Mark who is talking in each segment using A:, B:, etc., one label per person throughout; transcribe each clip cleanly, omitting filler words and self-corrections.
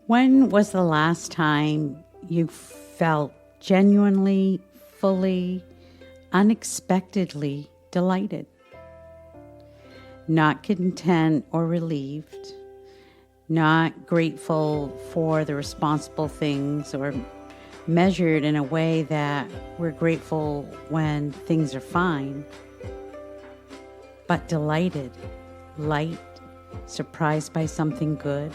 A: When was the last time you felt genuinely, fully, unexpectedly delighted? Not content or relieved, not grateful for the responsible things or measured in a way that we're grateful when things are fine, but delighted, light, surprised by something good,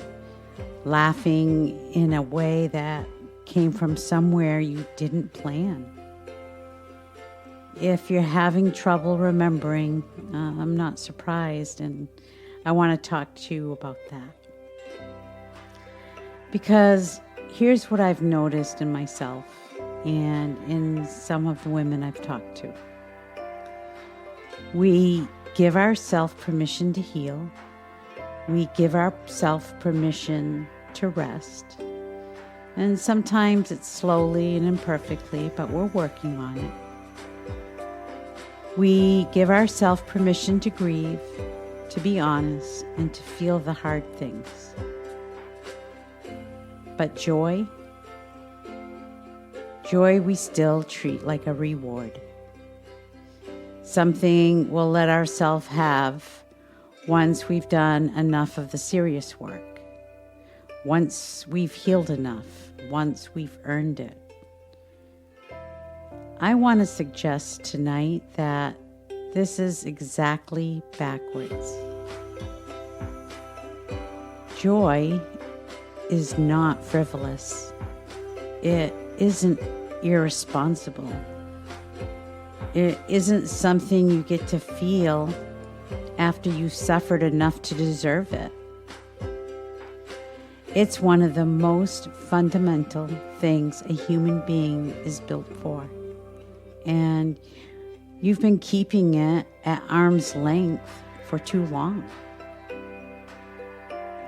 A: laughing in a way that came from somewhere you didn't plan. If you're having trouble remembering, I'm not surprised, and I want to talk to you about that. Because here's what I've noticed in myself and in some of the women I've talked to. We give ourselves permission to heal. We give ourselves permission to rest. And sometimes it's slowly and imperfectly, but we're working on it. We give ourselves permission to grieve, to be honest, and to feel the hard things. But joy we still treat like a reward. Something we'll let ourselves have once we've done enough of the serious work, once we've healed enough, once we've earned it. I want to suggest tonight that this is exactly backwards. Joy is not frivolous. It isn't irresponsible. It isn't something you get to feel after you suffered enough to deserve it. It's one of the most fundamental things a human being is built for. And you've been keeping it at arm's length for too long.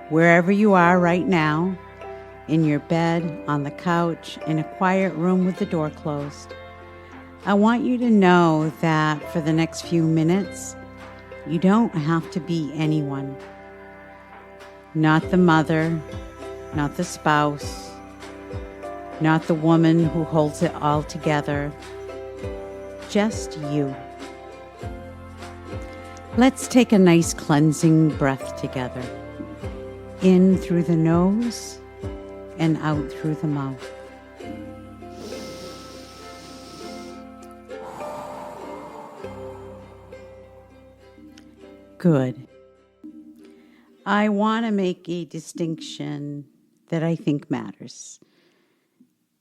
A: Wherever you are right now, in your bed, on the couch, in a quiet room with the door closed, I want you to know that for the next few minutes, you don't have to be anyone. Not the mother, not the spouse, not the woman who holds it all together. Just you. Let's take a nice cleansing breath together. In through the nose and out through the mouth. Good. I want to make a distinction that I think matters.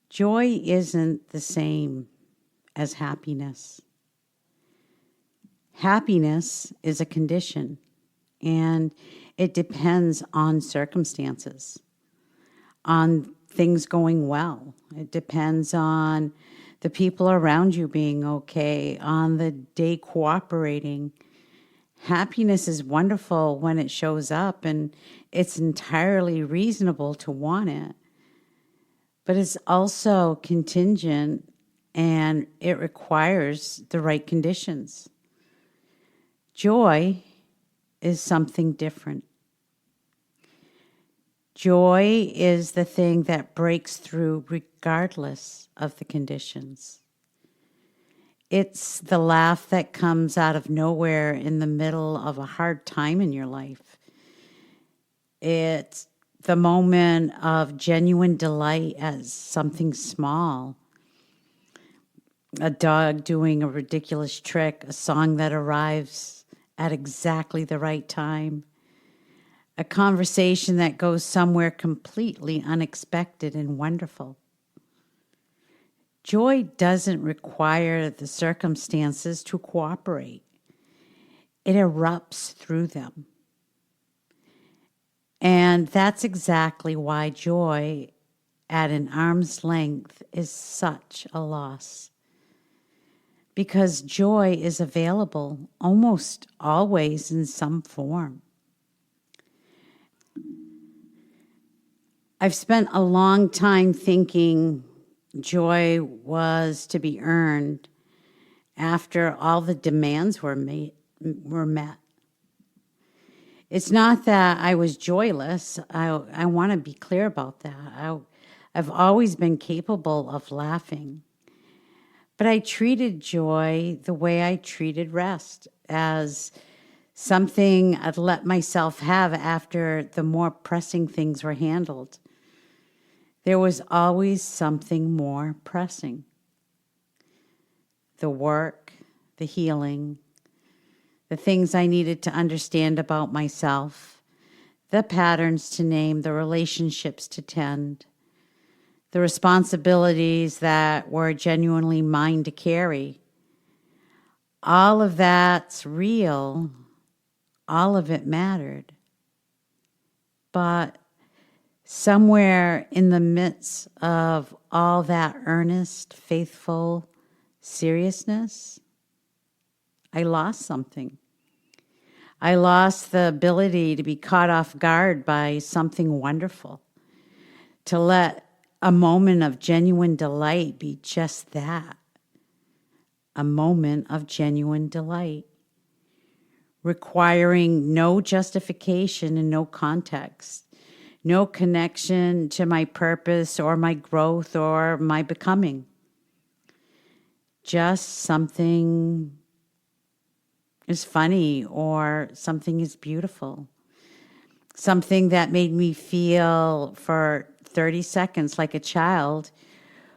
A: Joy isn't the same as happiness. Happiness is a condition, and it depends on circumstances, on things going well. It depends on the people around you being okay, on the day cooperating. Happiness is wonderful when it shows up, and it's entirely reasonable to want it. But it's also contingent, and it requires the right conditions. Joy is something different. Joy is the thing that breaks through regardless of the conditions. It's the laugh that comes out of nowhere in the middle of a hard time in your life. It's the moment of genuine delight at something small. A dog doing a ridiculous trick, a song that arrives at exactly the right time, a conversation that goes somewhere completely unexpected and wonderful. Joy doesn't require the circumstances to cooperate. It erupts through them. And that's exactly why joy at an arm's length is such a loss. Because joy is available almost always in some form. I've spent a long time thinking joy was to be earned after all the demands were met. It's not that I was joyless. I want to be clear about that. I've always been capable of laughing. But I treated joy the way I treated rest, as something I'd let myself have after the more pressing things were handled. There was always something more pressing. The work, the healing, the things I needed to understand about myself, the patterns to name, the relationships to tend, the responsibilities that were genuinely mine to carry. All of that's real. All of it mattered. But somewhere in the midst of all that earnest, faithful seriousness, I lost something. I lost the ability to be caught off guard by something wonderful, to let a moment of genuine delight be just that, a moment of genuine delight, requiring no justification and no context, no connection to my purpose or my growth or my becoming. Just something is funny or something is beautiful. Something that made me feel for 30 seconds like a child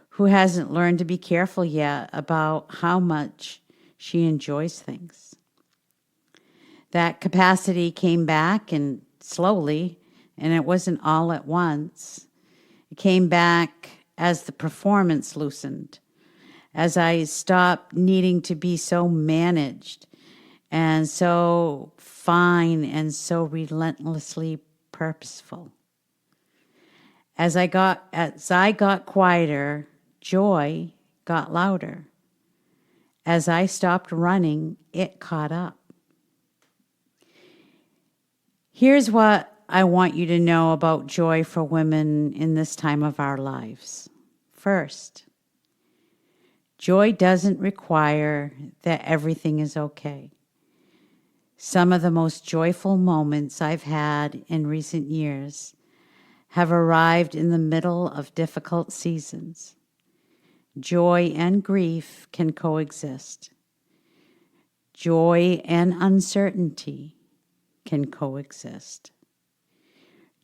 A: who hasn't learned to be careful yet about how much she enjoys things. That capacity came back, and slowly, and it wasn't all at once. It came back as the performance loosened, as I stopped needing to be so managed and so fine and so relentlessly purposeful. As I got quieter, joy got louder. As I stopped running, it caught up. Here's what I want you to know about joy for women in this time of our lives. First, joy doesn't require that everything is okay. Some of the most joyful moments I've had in recent years have arrived in the middle of difficult seasons. Joy and grief can coexist. Joy and uncertainty can coexist.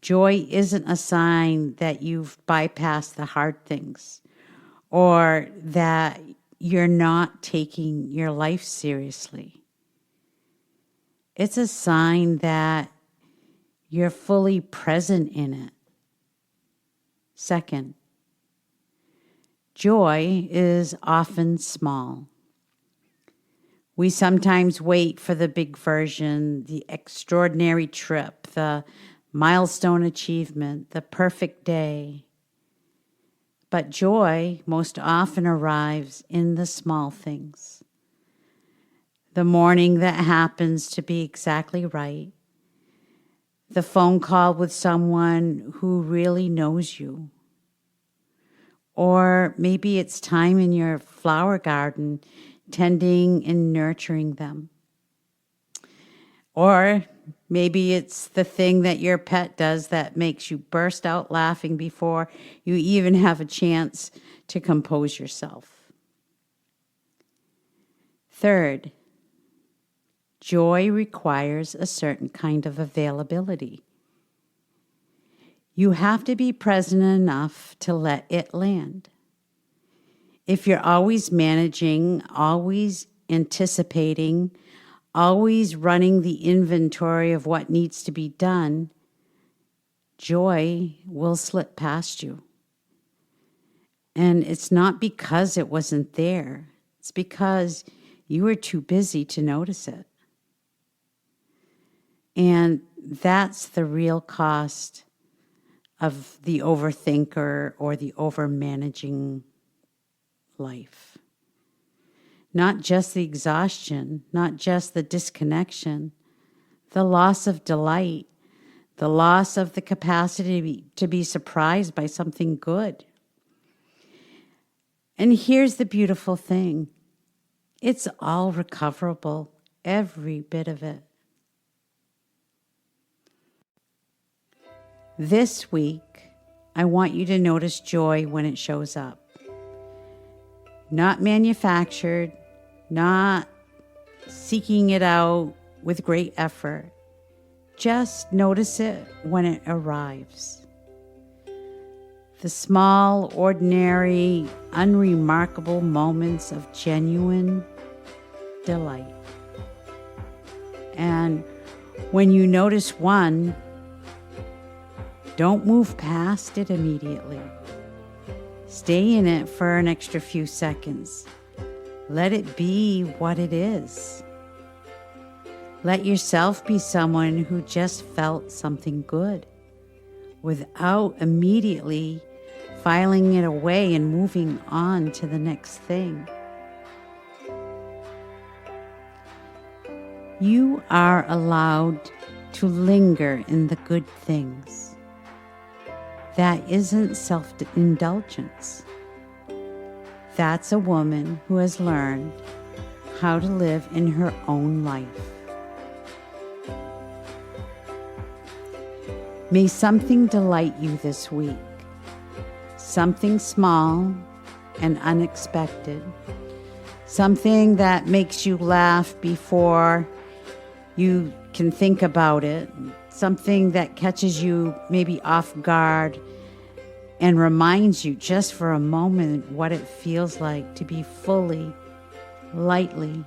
A: Joy isn't a sign that you've bypassed the hard things or that you're not taking your life seriously. It's a sign that you're fully present in it. Second, joy is often small. We sometimes wait for the big version, the extraordinary trip, the milestone achievement, the perfect day. But joy most often arrives in the small things. The morning that happens to be exactly right. The phone call with someone who really knows you. Or maybe it's time in your flower garden, tending and nurturing them. Or maybe it's the thing that your pet does that makes you burst out laughing before you even have a chance to compose yourself. Third, joy requires a certain kind of availability. You have to be present enough to let it land. If you're always managing, always anticipating, always running the inventory of what needs to be done, joy will slip past you. And it's not because it wasn't there. It's because you were too busy to notice it. And that's the real cost of the overthinker or the overmanaging life. Not just the exhaustion, not just the disconnection, the loss of delight, the loss of the capacity to be surprised by something good. And here's the beautiful thing. It's all recoverable, every bit of it. This week, I want you to notice joy when it shows up. Not manufactured, not seeking it out with great effort. Just notice it when it arrives. The small, ordinary, unremarkable moments of genuine delight. And when you notice one, don't move past it immediately. Stay in it for an extra few seconds. Let it be what it is. Let yourself be someone who just felt something good without immediately filing it away and moving on to the next thing. You are allowed to linger in the good things. That isn't self-indulgence. That's a woman who has learned how to live in her own life. May something delight you this week. Something small and unexpected. Something that makes you laugh before you can think about it. Something that catches you maybe off guard and reminds you just for a moment what it feels like to be fully, lightly,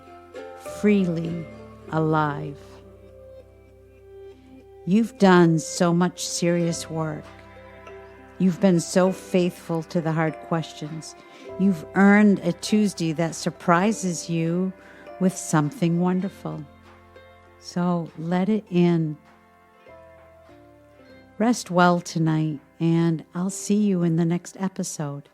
A: freely alive. You've done so much serious work. You've been so faithful to the hard questions. You've earned a Tuesday that surprises you with something wonderful. So let it in. Rest well tonight, and I'll see you in the next episode.